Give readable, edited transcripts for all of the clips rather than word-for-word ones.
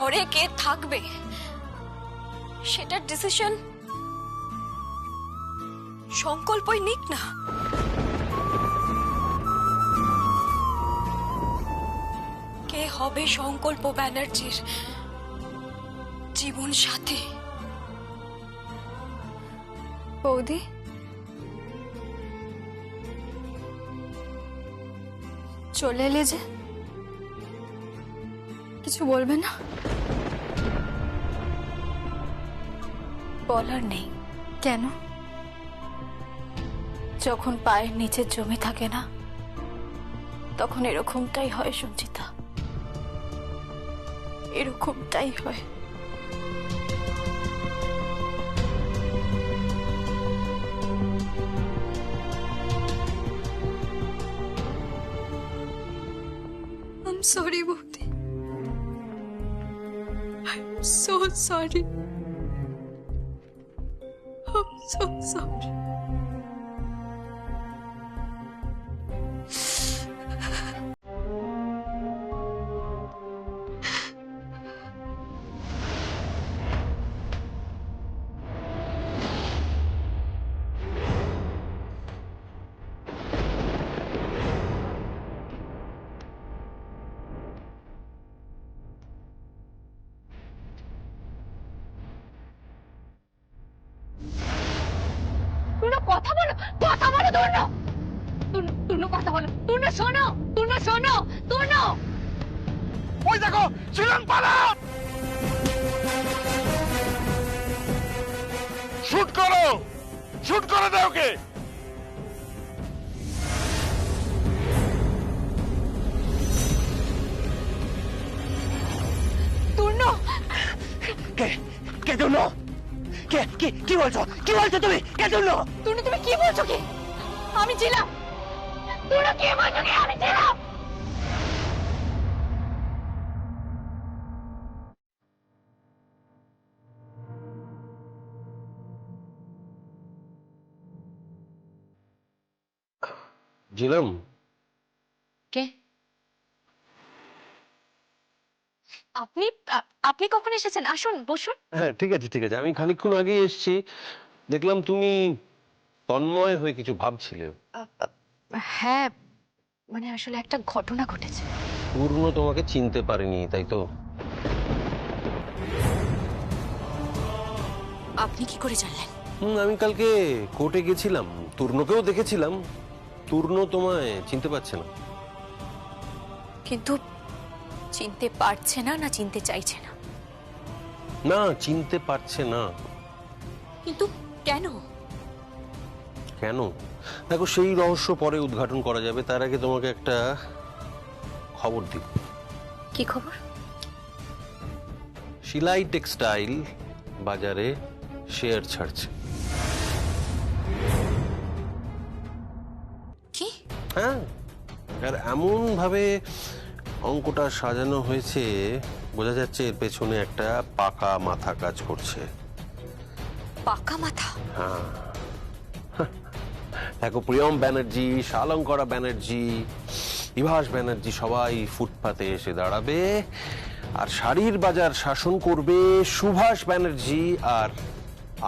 ঘরে কে থাকবে সেটার ডিসিশন সংকল্পই নিক না। কে হবে সংকল্প ব্যানার্জির জীবন সাথী? বৌদি, চলে এলে যে, কিছু বলবে না? বলার নেই। কেন? যখন পায়ের নিচে জমি থাকে না তখন এরকমটাই হয় সঞ্চিতা, এরকমটাই হয়। I'm sorry, Bhakti. I'm so sorry. I'm so sorry. তুনো কথা বলো, কথা বলো তুনো। তুনো কথা বলো, তুনো শোনো, তুনো শোনো, তুনো। ওই দেখো ঝিলন পালাও, শুট করো, শুট করে দাও ওকে। তুনো, কে কে তুনো? কে কি কি বলছো? কি বলছো তুমি? কে তুনো? তুনো তুমি কি বলছো কি? আমি ছিলাম। তুনো কি বলছো কি? আমি ছিলাম। ঝিলাম, কে? আপনি আপনি কখন এসেছেন? আসুন বসুন। হ্যাঁ ঠিক আছে ঠিক আছে, আমি খানিকক্ষণ আগে এসেছি, দেখলাম তুমি তন্ময় হয়ে কিছু ভাবছিলে। হ্যাঁ, মানে আসলে একটা ঘটনা ঘটেছে। পূর্ণ তোমাকে চিনতে পারেনি তাই তো? আপনি কি করে জানলেন? আমি কালকে কোর্টে গেছিলাম, তূর্ণকেও দেখেছিলাম, তূর্ণ তোমায় চিনতে পারছে না। কিন্তু চিনতে পারছে না, না চিনতে চাইছে না? না, চিনতে পারছে না। কিন্তু কেন? কেন? দেখো, সেই রহস্য পরে উদ্ঘাটন করা যাবে, তার আগে তোমাকে একটা খবর দিই। কি খবর? শিলাই টেক্সটাইল বাজারে শেয়ার ছাড়ছে। কি? হ্যাঁ, আর এমন ভাবে অঙ্কটা সাজানো হয়েছে, বোঝা যাচ্ছে এর পেছনে একটা পাকা মাথা কাজ করছে। পাকা মাথা? হ্যাঁ, দেখো, প্রিয়ম ব্যানার্জি, শালঙ্করা ব্যানার্জি, ইভাস ব্যানার্জি সবাই ফুটপাতে এসে দাঁড়াবে, আর শাড়ির বাজার শাসন করবে সুভাষ ব্যানার্জি আর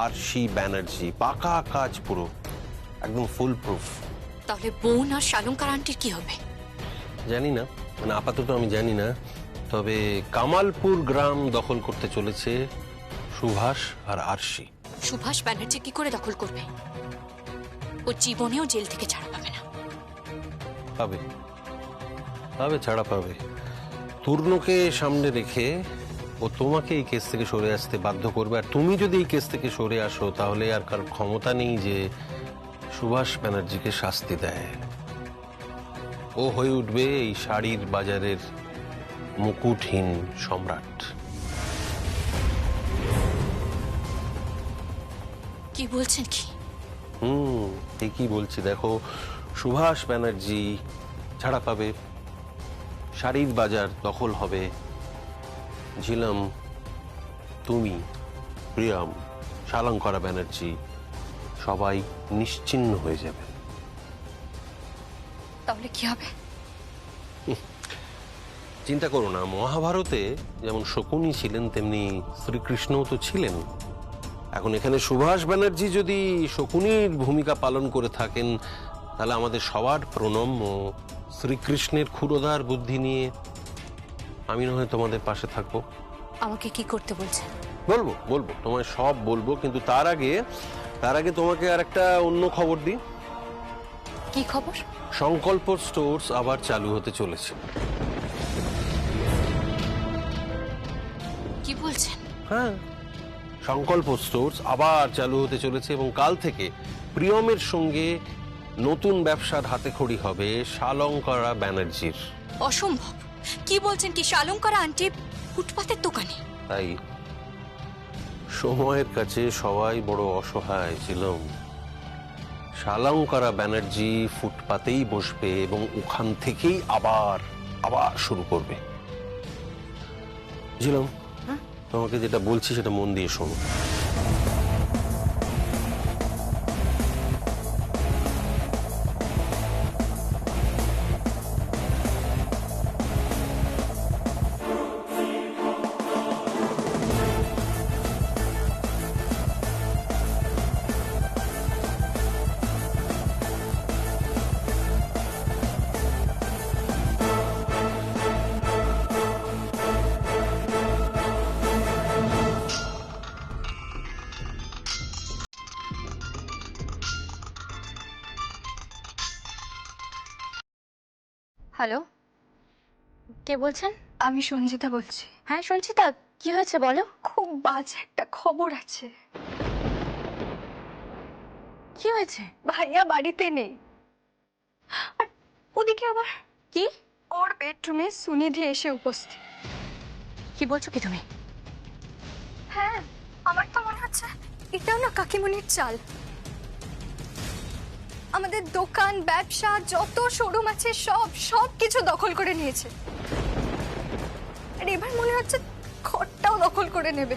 আরশি ব্যানার্জি। পাকা কাজ, পুরো একদম ফুল প্রুফ। তাহলে বোন আর শালঙ্কার আন্টির কি হবে? জানি না, মানে আপাতত আমি জানি না, তবে কামালপুর গ্রাম দখল করতে চলেছে সুভাষ আর আরশি। সুভাষ ব্যানার্জি কি করে দখল করবে? ও জীবনেও জেল থেকে ছাড়া পাবে না। পাবে, পাবে, ছাড়া পাবে। তূর্ণকে সামনে রেখে ও তোমাকে এই কেস থেকে সরে আসতে বাধ্য করবে, আর তুমি যদি এই কেস থেকে সরে আসো তাহলে আর কারোর ক্ষমতা নেই যে সুভাষ ব্যানার্জিকে শাস্তি দেয়। ও হয়ে উঠবে এই শাড়ির বাজারের মুকুটহীন সম্রাট। কি বলছেন কি? ঠিকই বলছি। দেখো, সুভাষ ব্যানার্জি ছাড়া পাবে, শাড়ির বাজার দখল হবে, ঝিলাম, তুমি, প্রিয়াম, শালঙ্করা ব্যানার্জি সবাই নিশ্চিহ্ন হয়ে যাবে। তাহলে কি হবে? চিন্তা করো না, মহাভারতে যেমন শকুনি ছিলেন তেমনি শ্রীকৃষ্ণও তো ছিলেন। এখন এখানে সুভাষ ব্যানার্জি যদি শকুনির ভূমিকা পালন করে থাকেন, তাহলে আমাদের সবার প্রণম্য শ্রীকৃষ্ণের ক্ষুরোদার বুদ্ধি নিয়ে আমি না হয় তোমাদের পাশে থাকবো। আমাকে কি করতে বলছেন? বলবো বলবো, তোমায় সব বলবো, কিন্তু তার আগে তোমাকে আর একটা অন্য খবর দিই। কি খবর? সংকল্প স্টোর্স আবার চালু হতে চলেছে। কি বলছেন? হ্যাঁ, সংকল্প স্টোর্স আবার চালু হতে চলেছে এবং কাল থেকে প্রিয়মের সঙ্গে নতুন ব্যবসার হাতেখড়ি হবে শালঙ্কারা ব্যানার্জির। অসম্ভব! কি বলছেন? কি শালঙ্কারা আন্টি ফুটপাতের দোকানে? তাই সময়ের কাছে সবাই বড় অসহায় ছিলাম। শালঙ্কারা ব্যানার্জি ফুটপাতেই বসবে এবং ওখান থেকেই আবার শুরু করবে। ছিলাম, তোমাকে যেটা বলছি সেটা মন দিয়ে শোনো। হ্যালো, কে বলছেন? আমি সঞ্চিতা বলছি। হ্যাঁ সঞ্চিতা, কি হয়েছে বলো। খুব বাজে একটা খবর আছে। কি হয়েছে? ভাইয়া বাড়িতে নেই, আর ওদিকে আবার কি? ওর বেডরুমে সুনিধি এসে উপস্থিত। কি বলছো কি তুমি? হ্যাঁ, আমার তো মনে হচ্ছে এটাও না কাকিমণির চাল। আমাদের দোকান, ব্যবসা, যত শোরুম আছে সব কিছু দখল করে নিয়েছে। আর এবার মনে হচ্ছে ঘরটাও দখল করে নেবে।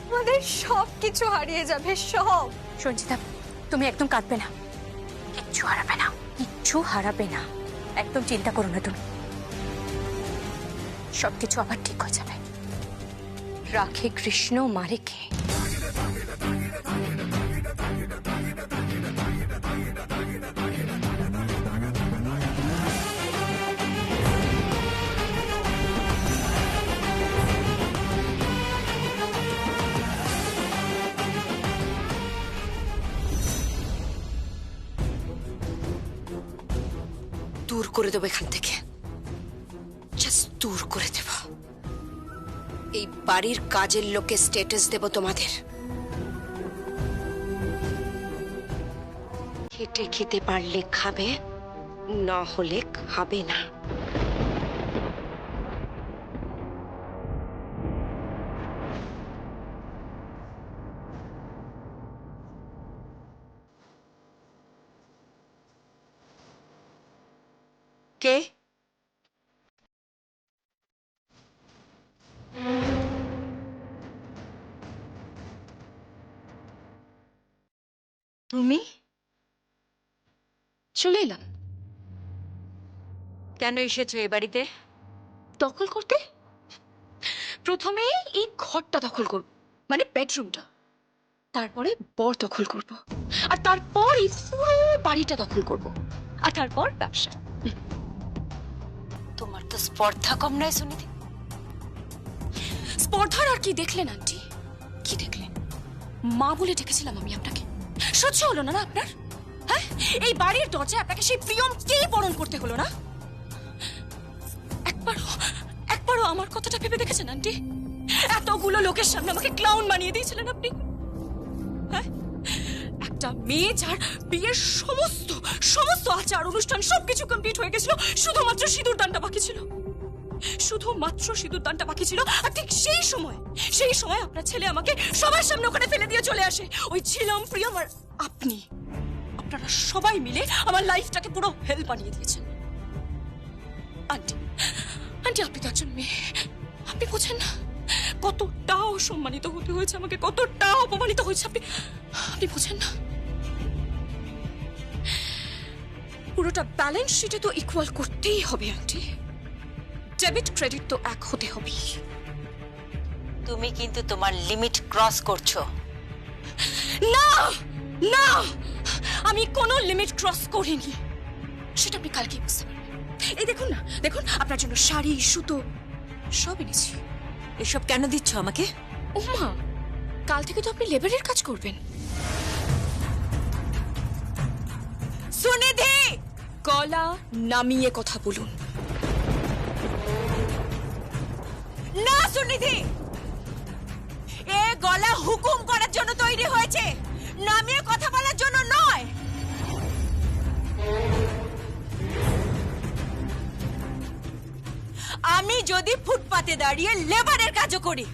আমাদের সব কিছু হারিয়ে যাবে, সব। সঞ্চিতা, তুমি একদম কাঁদবে না, কিচ্ছু হারাবে না, কিচ্ছু হারাবে না, একদম চিন্তা করো না তুমি। সবকিছু আবার ঠিক হয়ে যাবে। রাখে কৃষ্ণ, মারে কে? দূর করে দেবো এখান থেকে, জাস্ট দূর করে দেব। এই বাড়ির কাজের লোকে স্ট্যাটাস দেব তোমাদের। খেটে খেতে পারলে খাবে, না হলে খাবে না। কে? তুমি? চলে এলাম। কেন এসেছো এ বাড়িতে? দখল করতে? প্রথমে এই ঘরটা দখল করব, মানে বেডরুমটা, তারপরে বর দখল করব, আর তারপর এই পুরো বাড়িটা দখল করব, আর তারপর ব্যবসা। তোমার তো স্পর্ধা কম নয় সুনিধি। স্পর্ধার আর কি দেখলেন আন্টি? কি দেখলেন? মা বলে ডেকেছিলাম আমি আপনাকে, সহ্য হলো না আপনার? হ্যাঁ, এই বাড়ির দরজায় আপনাকে সেই প্রিয়মকেই বরণ করতে হলো না? একবারও আমার কথাটা ভেবে দেখেছেন আন্টি? এতগুলো লোকের সামনে আমাকে ক্লাউন বানিয়ে দিয়েছিলেন আপনি। হ্যাঁ, একটা মেয়ে যার বিয়ের সমস্ত আচার অনুষ্ঠান সবকিছু কমপ্লিট হয়ে গেছিল, শুধুমাত্র সিঁদুরদানটা বাকি ছিল, আর ঠিক সেই সময় আপনার ছেলে আমাকে সবার সামনে ওখানে ফেলে দিয়ে চলে আসে। ওই ছিলাম প্রিয়ম আর আপনারা সবাই মিলে আমার লাইফটাকে পুরো হেল বানিয়ে দিয়েছেন। আন্টি, আপনি তো একজন মেয়ে, আপনি বোঝেন না কতটা অসম্মানিত হতে হয়েছে আমাকে, কতটা অপমানিত হয়েছে। আপনি বোঝেন না। পুরোটা ব্যালেন্স শিটে তো ইকুয়াল করতেই হবে আন্টি। ডেবিট ক্রেডিট তো এক হতে হবে। তুমি কিন্তু তোমার লিমিট ক্রস করছো। না না, আমি কোনো লিমিট ক্রস করিনি, সেটা আপনি কালকেই বুঝতে পারবেন। এই দেখুন না, দেখুন আপনার জন্য শাড়ি, সুতো সব এনেছি। এসব কেন দিচ্ছ আমাকে? ওমা, কাল থেকে তো আপনি লেবারের কাজ করবেন। সুনিধি, গলা নামিয়ে কথা বলুন। না সুনিধি, এ গলা হুকুম করার জন্য তৈরি হয়েছে, নামিয়ে কথা বলার জন্য নয়। আমি যদি ফুটপাতে দাঁড়িয়ে লেবারের কাজও করি,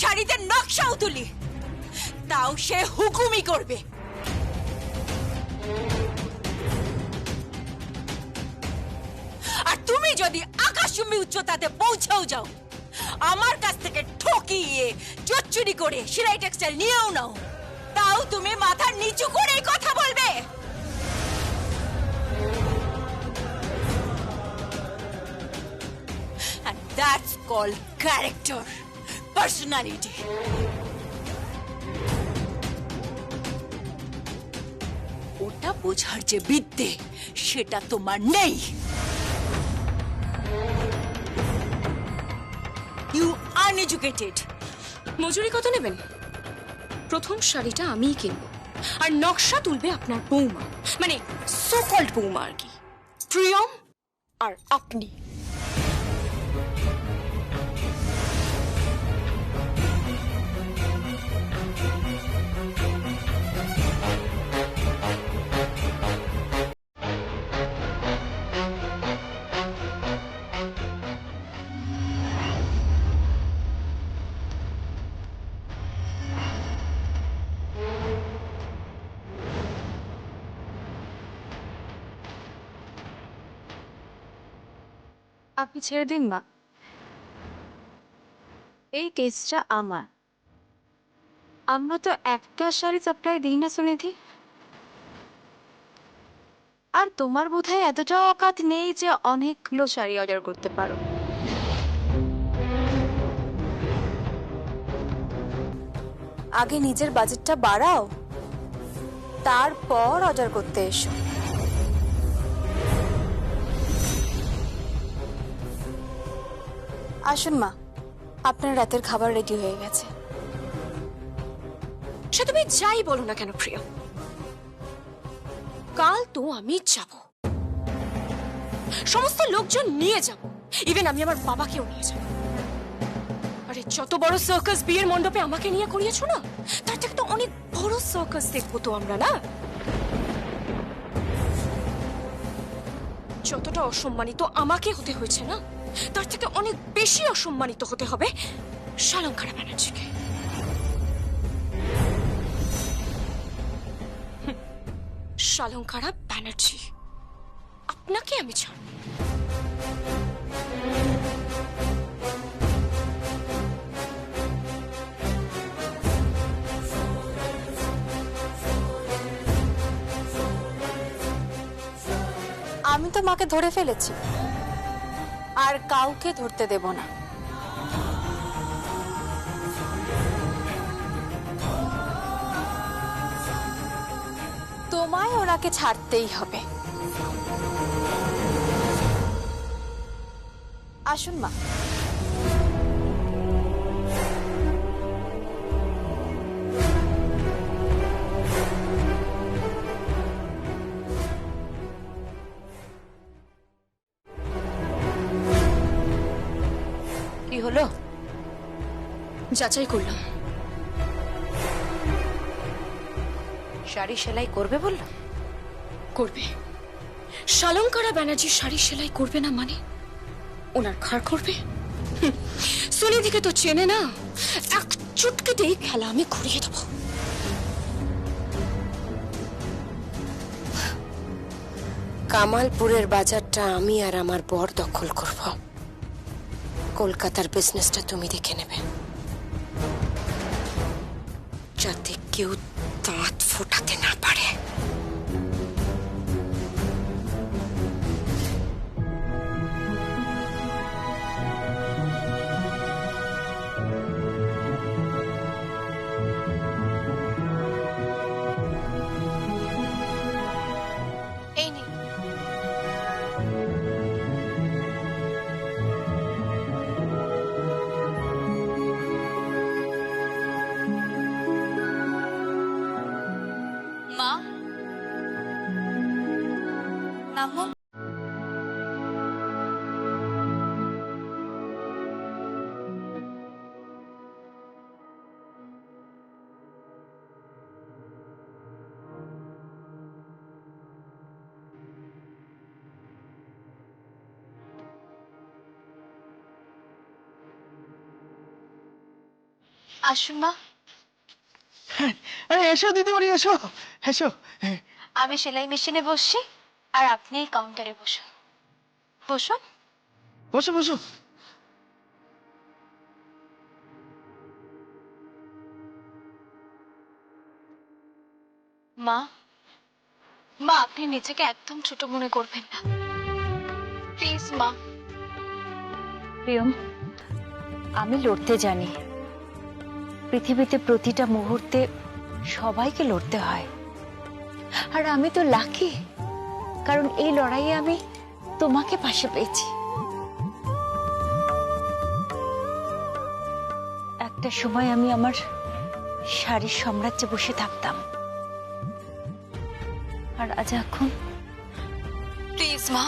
শাড়িতে নকশাও তুলি, তাও সে হুকুমই করবে। আর তুমি যদি আকাশচুম্বী উচ্চতাতে পৌঁছেও যাও, আমার কাছ থেকে ঠকিয়ে চচ্চুরি করে সেলাই টেক্সটাইল নিয়েও নাও, তাও তুমি মাথা নিচু করেই কথা বলবে। And that's called character, personality. ওটা বোঝার যে বিদ্যে, সেটা তোমার নেই। You uneducated. মজুরি কত নেবেন? প্রথম শাড়িটা আমিই কিনবো, আর নকশা তুলবে আপনার বৌমা, মানে সো কল্ড বৌমা আর কি, প্রিয়ম আর আপনি। আপনি ছেড়ে দিন মা, এই কেসটা আমার। আমরা তো একটা শাড়ি সাপ্লাই দিই না সুনিধি। আর তোমার বোধহয় এতটা অকাত নেই যে অনেকগুলো শাড়ি অর্ডার করতে পারো। আগে নিজের বাজেটটা বাড়াও, তারপর অর্ডার করতে এসো। আসুন মা, আপনার রাতের খাবার রেডি হয়ে গেছে। সে তুমি যাই বলো না কেন প্রিয়া, কাল তো আমি যাব, সমস্ত লোকজন নিয়ে যাব, ইভেন আমি আমার বাবাকেও নিয়ে যাব। আরে যত বড় সার্কাস বিয়ের মণ্ডপে আমাকে নিয়ে করিয়েছো না, তার থেকে তো অনেক বড় সার্কাস দেখবো তো আমরা, না? যতটা অসম্মানিত আমাকে হতে হয়েছে না, তার থেকে অনেক বেশি অসম্মানিত হতে হবে শালঙ্কারা ব্যানার্জিকে। শালঙ্কারা ব্যানার্জি, আপনাকে আমি ছাড়ব। আমি তো মাকে ধরে ফেলেছি, আর কাউকে ধরতে দেব না। তোমায় ওনাকে ছাড়তেই হবে। আসুন মা। কি হলো? যাচাই করলাম। শাড়ি সেলাই করবে বললো? করবে। শালঙ্কারা ব্যানার্জি শাড়ি সেলাই করবে না মানে ওনার ঘাড় করবে? সুনিধিকে তো চেনে না, এক চুটকিতেই খেলা আমি ঘুরিয়ে দেব। কামালপুরের বাজারটা আমি আর আমার বর দখল করব। কলকাতার বিজনেসটা তুমি দেখে নেবে, যাতে কেউ দাঁত ফোটাতে না পারে। আসুন মা, আরে এসো দিদিমণি, এসো এসো। আমি সেলাই মেশিনে বসছি আর আপনি কাউন্টারে বসুন। বসুন। বসো বসো। মা, মা আপনি নিজেকে একদম ছোট মনে করবেন না, প্লিজ মা। প্রিয়ম, আমি লড়তে জানি। পৃথিবীতে প্রতিটা মুহূর্তে সবাইকে লড়তে হয়, আর আমি তো লাকি, কারণ এই লড়াইয়ে আমি তোমাকে পাশে পেয়েছি। একটা সময় আমি আমার শাড়ির সাম্রাজ্যে বসে থাকতাম, আর আজ এখন প্লিজ মা,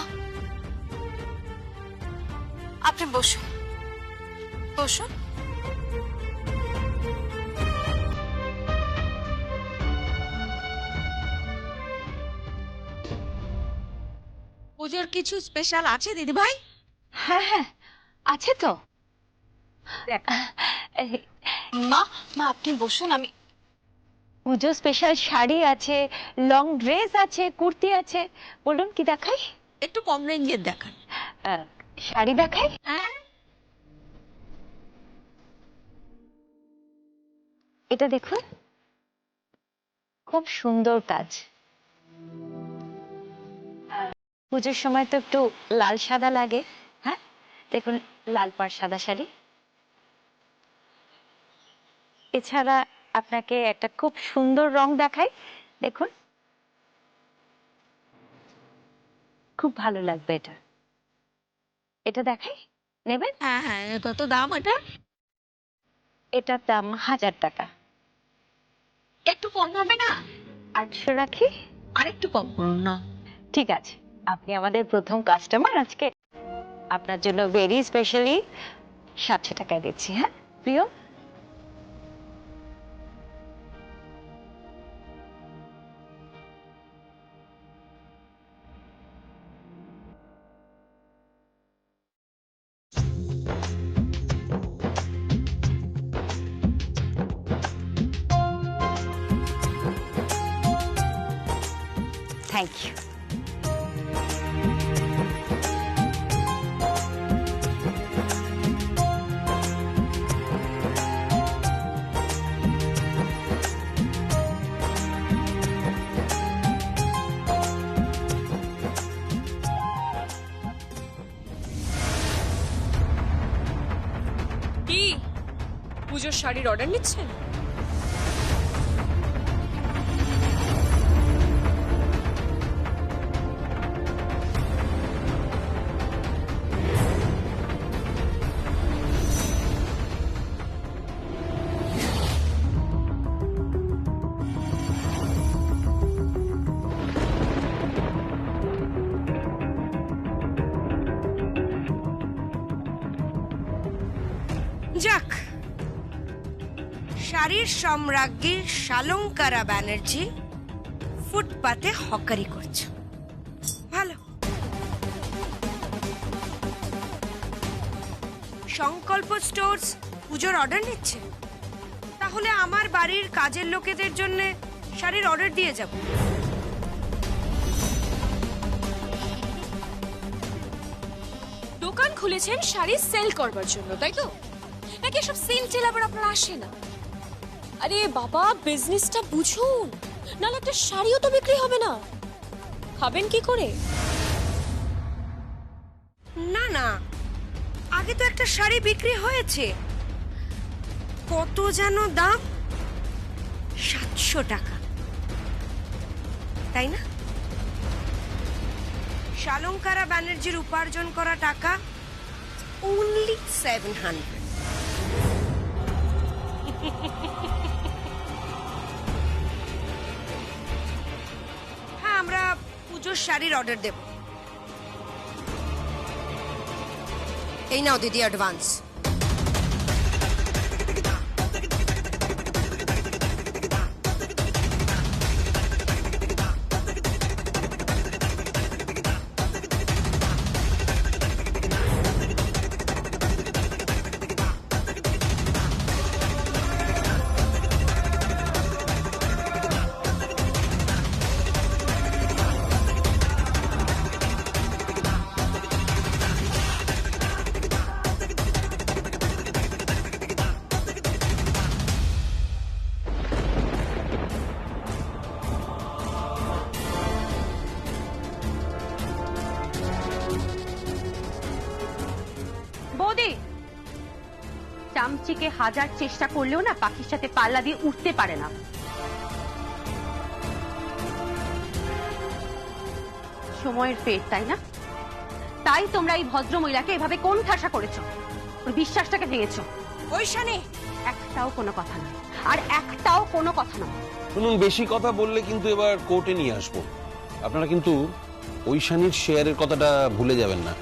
আপনি বসুন, বসুন। পুজোর কিছু স্পেশাল আছে দিদি ভাই? হ্যাঁ হ্যাঁ আছে তো। মা, মা আপনি বসুন, আমি পুজো স্পেশাল শাড়ি আছে, লং ড্রেস আছে, কুর্তি আছে। বলুন কি দেখাই? একটু কম রেঞ্জের দেখান। শাড়ি দেখাই? এটা দেখুন, খুব সুন্দর কাজ। পুজোর সময় তো একটু লাল সাদা লাগে। হ্যাঁ দেখুন, লাল পাড় সাদা শাড়ি। এছাড়া আপনাকে একটা খুব সুন্দর রং দেখাই, দেখুন, খুব ভালো লাগবে এটা। এটা দেখাই, নেবেন? হ্যাঁ হ্যাঁ। কত দাম এটা? এটার দাম 1000 টাকা। একটু কম হবে না? 800 রাখি। আর একটু কম করুন না। ঠিক আছে, আপনি আমাদের প্রথম কাস্টমার। আজকে আপনার জন্য ভেরি স্পেশালি 700 টাকায় দিচ্ছি। হ্যাঁ প্রিয়, থ্যাংক ইউ। কি পুজোর শাড়ির অর্ডার নিচ্ছেন? যাক, শাড়ির সম্রাজ্ঞী শালঙ্কারা ব্যানার্জি ফুটপাতে হকারি করছে, ভালো। সংকল্প স্টোরস পুজোর অর্ডার নিচ্ছে, তাহলে আমার বাড়ির কাজের লোকেদের জন্য শাড়ির অর্ডার দিয়ে যাব। দোকান খুলেছেন শাড়ি সেল করবার জন্য, তাই তো? নাকি সব সেল টেল আবার আপনার আসে না? আরে বাবা, বিজনেসটা বুঝুন, নাহলে একটা শাড়িও তো বিক্রি হবে না। খাবেন কি করে? না না, আগে তো একটা শাড়ি বিক্রি হয়েছে। কত যেন দাম? 700 টাকা, তাই না? শালঙ্কারা ব্যানার্জির উপার্জন করা টাকা only 700। হ্যাঁ, আমরা পুজোর শাড়ির অর্ডার দেব। এই নাও দিদি অ্যাডভান্স। চামচিকে হাজার চেষ্টা করলেও না পাখির সাথে পাল্লা দিয়ে উঠতে পারে না। সময়ের ফের, তাই না? তাই তোমরা এই ভদ্র মহিলাকে এভাবে কোন ঠাসা করেছো, ওর বিশ্বাসটাকে ভেঙেছো। ঐশানী, একটাও কোনো কথা নয়, আর একটাও কোনো কথা নয়। শুনুন, বেশি কথা বললে কিন্তু এবার কোর্টে নিয়ে আসবো। আপনারা কিন্তু ঐশানীর শেয়ারের কথাটা ভুলে যাবেন না।